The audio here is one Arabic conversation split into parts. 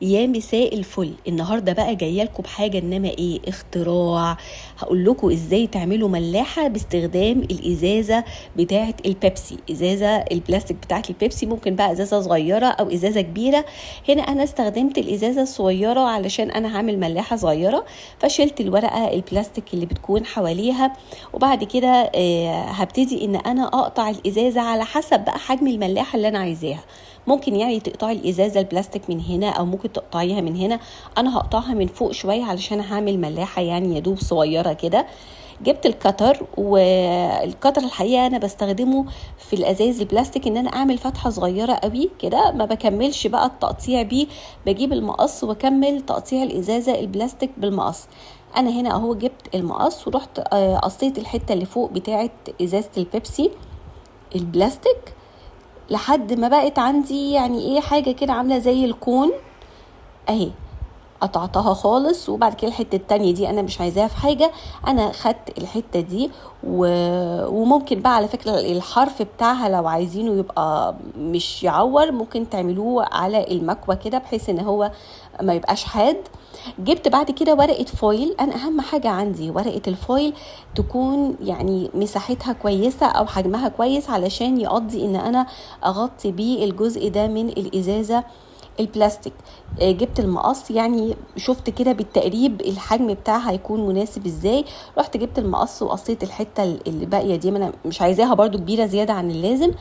يا مساء الفل. النهارده بقى جايه لكم بحاجه، انما ايه، اختراع. هقول لكم ازاي تعملوا ملاحه باستخدام الازازه بتاعه البيبسي، ازازه البلاستيك بتاعه البيبسي. ممكن بقى ازازه صغيره او ازازه كبيره. هنا انا استخدمت الازازه الصغيره علشان انا هعمل ملاحه صغيره، فشلت الورقه البلاستيك اللي بتكون حواليها. وبعد كده هبتدي ان انا اقطع الازازه على حسب بقى حجم الملاحه اللي انا عايزاها. ممكن يعني تقطعي الازازه البلاستيك من هنا، او ممكن تقطعيها من هنا. انا هقطعها من فوق شويه علشان هعمل ملاحه يعني يدوب صغيره كده. جبت الكتر، والكتر الحقيقه انا بستخدمه في الازاز البلاستيك ان انا اعمل فتحه صغيره قوي كده، ما بكملش بقى التقطيع بيه. بجيب المقص واكمل تقطيع الازازه البلاستيك بالمقص. انا هنا اهو جبت المقص ورحت قصيت الحته اللي فوق بتاعه ازازه البيبسي البلاستيك لحد ما بقت عندي يعني ايه، حاجة كده عاملة زي الكون اهي. قطعتها خالص، وبعد كده الحتة التانية دي انا مش عايزاها في حاجة. انا خدت الحتة دي وممكن بقى على فكرة الحرف بتاعها لو عايزينه يبقى مش يعور، ممكن تعملوه على المكوى كده بحيث ان هو ما يبقاش حاد. جبت بعد كده ورقة فويل. انا اهم حاجة عندي ورقة الفويل تكون يعني مساحتها كويسة او حجمها كويس علشان يقضي ان انا اغطي بيه الجزء ده من الازازة البلاستيك. جبت المقص، يعني شفت كده بالتقريب الحجم بتاعها هيكون مناسب ازاي. رحت جبت المقص وقصيت الحته اللي باقيه دي، ما انا مش عايزاها برضو كبيره زياده عن اللازم.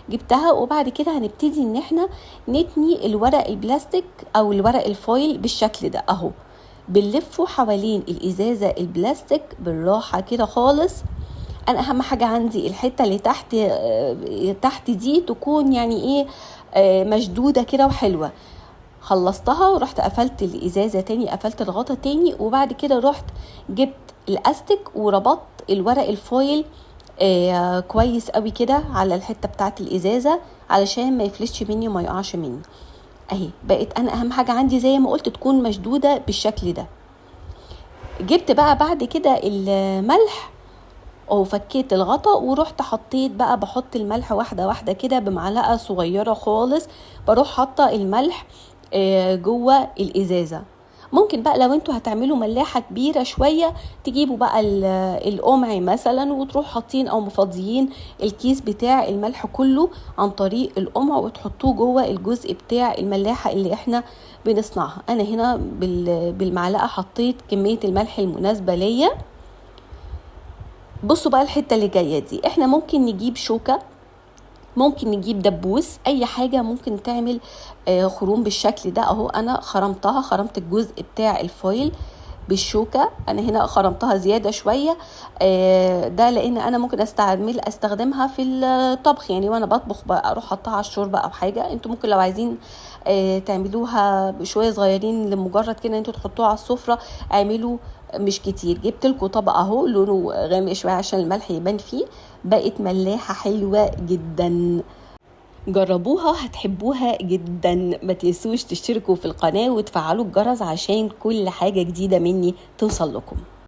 جبتها، وبعد كده هنبتدي ان احنا نتني الورق البلاستيك او الورق الفويل بالشكل ده اهو. بنلفه حوالين الازازه البلاستيك بالراحه كده خالص. انا اهم حاجه عندي الحته اللي تحت دي تكون يعني ايه، مشدوده كده وحلوه. خلصتها ورحت قفلت الازازه تاني، قفلت الغطا تاني، وبعد كده رحت جبت الاستك وربطت الورق الفويل كويس قوي كده على الحته بتاعه الازازه علشان ما يفلتش مني وما يقعش مني اهي. بقت انا اهم حاجه عندي زي ما قلت تكون مشدوده بالشكل ده. جبت بقى بعد كده الملح وفكيت الغطا، ورحت حطيت بقى، بحط الملح واحده واحده كده بمعلقه صغيره خالص. بروح حاطه الملح جوه الازازه. ممكن بقى لو انتوا هتعملوا ملاحه كبيره شويه تجيبوا بقى القمع مثلا وتروح حاطين او مفضيين الكيس بتاع الملح كله عن طريق القمع وتحطوه جوه الجزء بتاع الملاحه اللي احنا بنصنعها. انا هنا بالمعلقه حطيت كميه الملح المناسبه ليا. بصوا بقى الحته اللي جايه دي، احنا ممكن نجيب شوكه، ممكن نجيب دبوس، اي حاجه ممكن تعمل خروم بالشكل ده اهو. انا خرمت الجزء بتاع الفويل بالشوكه. انا هنا خرمتها زياده شويه، ده لان انا ممكن استخدمها في الطبخ، يعني وانا بطبخ بقى اروح احطها على الشوربه او حاجه. انتوا ممكن لو عايزين تعملوها بشويه صغيرين لمجرد كده انتوا تحطوها على السفره اعملوا، مش كتير. جبت لكم طبق اهو لونه غامق شويه عشان الملح يبان فيه. بقت ملاحه حلوه جدا، جربوها هتحبوها جدا. ما تنسوش تشتركوا في القناه وتفعلوا الجرس عشان كل حاجه جديده مني توصل لكم.